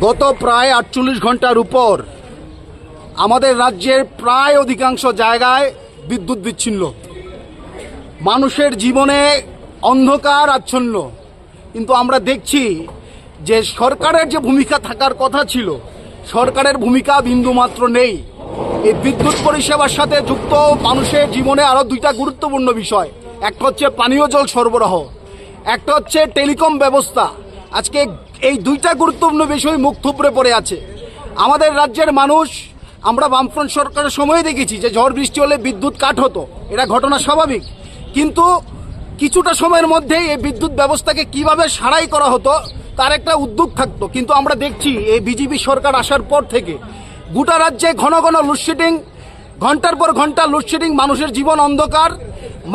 গত প্রায় 48 ঘন্টার উপর আমাদের রাজ্যের প্রায় অধিকাংশ জায়গায় বিদ্যুৎ বিচ্ছিন্ন, মানুষের জীবনে অন্ধকার আচ্ছন্ন। কিন্তু আমরা দেখছি যে সরকারের যে ভূমিকা থাকার কথা ছিল, সরকারের ভূমিকা বিন্দুমাত্র নেই। এই বিদ্যুৎ পরিষেবার সাথে যুক্ত মানুষের জীবনে আরো দুইটা গুরুত্বপূর্ণ বিষয়, একটা হচ্ছে পানীয় জল সরবরাহ, একটা হচ্ছে টেলিকম ব্যবস্থা। আজকে এই দুইটা গুরুত্বপূর্ণ বিষয় মুখ থুবড়ে পড়ে আছে আমাদের রাজ্যের মানুষ। আমরা বামফ্রন্ট সরকারের সময় দেখেছি যে ঝড় বৃষ্টি হলে বিদ্যুৎ কাট হতো, এটা ঘটনা স্বাভাবিক, কিন্তু কিছুটা সময়ের মধ্যেই এই বিদ্যুৎ ব্যবস্থাকে কিভাবে সারাই করা হতো তার একটা উদ্যোগ থাকতো। কিন্তু আমরা দেখছি এই বিজেপি সরকার আসার পর থেকে গোটা রাজ্যে ঘন ঘন লোডশেডিং, ঘন্টার পর ঘন্টা লোডশেডিং, মানুষের জীবন অন্ধকার।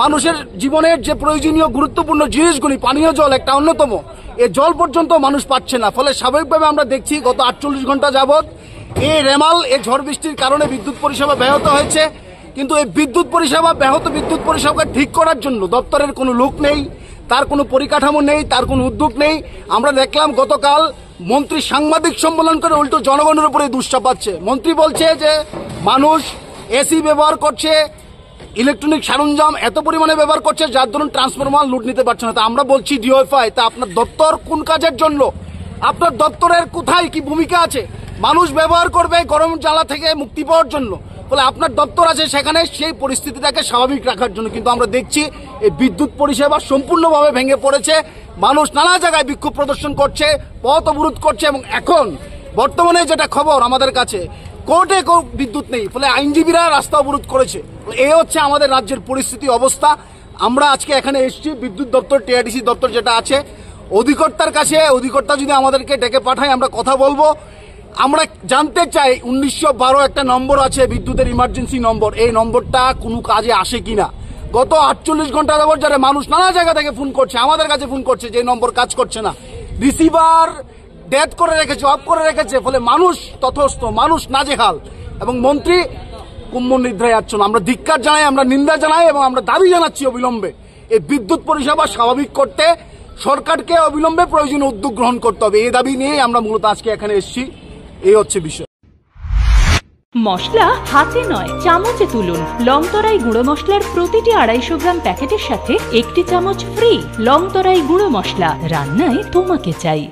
মানুষের জীবনের যে প্রয়োজনীয় গুরুত্বপূর্ণ জিনিসগুলি, পানীয় জল একটা অন্যতম, এ জল পর্যন্ত মানুষ পাচ্ছে না। ফলে স্বাভাবিকভাবে আমরা দেখছি গত 48 ঘন্টা যাবৎ এই রেমাল, এই ঝড় বৃষ্টির কারণে বিদ্যুৎ পরিষেবা ব্যাহত হয়েছে। কিন্তু এই বিদ্যুৎ পরিষেবা, ব্যাহত বিদ্যুৎ পরিষেবাকে ঠিক করার জন্য দপ্তরের কোনো লোক নেই, তার কোনো পরিকাঠামো নেই, তার কোনো উদ্যোগ নেই। আমরা দেখলাম গতকাল মন্ত্রী সাংবাদিক সম্মেলন করে উল্টো জনগণের উপরে দোষ চাপাচ্ছে। মন্ত্রী বলছে যে মানুষ এসি ব্যবহার করছে, ইলেকট্রনিক সরঞ্জাম এত পরিমাণে ব্যবহার করছে যার দরুন ট্রান্সফরমার লোড নিতে পারছে না। তা আমরা বলছি ডিওএফআই, তা আপনার দপ্তর কোন কাজের জন্য? আপনার দপ্তরের কোথায় কি ভূমিকা আছে? মানুষ ব্যবহার করবে গরম জ্বালা থেকে মুক্তি পাওয়ার জন্য, বলে আপনার দপ্তর আছে সেখানে সেই পরিস্থিতিটাকে স্বাভাবিক রাখার জন্য। কিন্তু আমরা দেখছি এই বিদ্যুৎ পরিষেবা সম্পূর্ণভাবে ভেঙে পড়েছে। মানুষ নানা জায়গায় বিক্ষোভ প্রদর্শন করছে, পথ অবরোধ করছে, এবং এখন বর্তমানে যেটা খবর আমাদের কাছে, কোর্টে বিদ্যুৎ নেই, ফলে আইনজীবীরা রাস্তা অবরোধ করেছে। এই হচ্ছে আমাদের রাজ্যের পরিস্থিতি, অবস্থা। আমরা আজকে এখানে এসেছি বিদ্যুৎ দপ্তর, টিআরডিসি দপ্তর যেটা আছে, অধিকর্তার কাছে। অধিকর্তা যদি আমাদেরকে ডেকে পাঠায় আমরা কথা বলবো। আমরা জানতে চাই 1912 একটা নম্বর আছে বিদ্যুতের ইমার্জেন্সি নম্বর, এই নম্বরটা কোনো কাজে আসে কিনা। গত 48 ঘন্টা যাবত যারা মানুষ নানা জায়গা থেকে ফোন করছে, আমাদের কাছে ফোন করছে যে নম্বর কাজ করছে না, রিসিভার ডেথ করে রেখেছে, অফ করে রেখেছে। ফলে মানুষ তথস্থ, মানুষ নাজেহাল, এবং মন্ত্রী কুম্ভ নিদ্রায় আচ্ছন্ন। আমরা ধিক্কার জানাই, আমরা নিন্দা জানাই, এবং আমরা দাবি জানাচ্ছি অবিলম্বে এই বিদ্যুৎ পরিষেবা স্বাভাবিক করতে সরকারকে অবিলম্বে প্রয়োজনীয় উদ্যোগ গ্রহণ করতে হবে। এই দাবি নিয়ে আমরা মূলত আজকে এখানে এসেছি। এই হচ্ছে বিষয়। মশলা হাতে নয় চামচে তুলুন। লংতরাই গুঁড়ো মশলার প্রতিটি 250 গ্রাম প্যাকেটের সাথে 1টি চামচ ফ্রি। লংতরাই গুঁড়ো মশলা, রান্নায় তোমাকে চাই।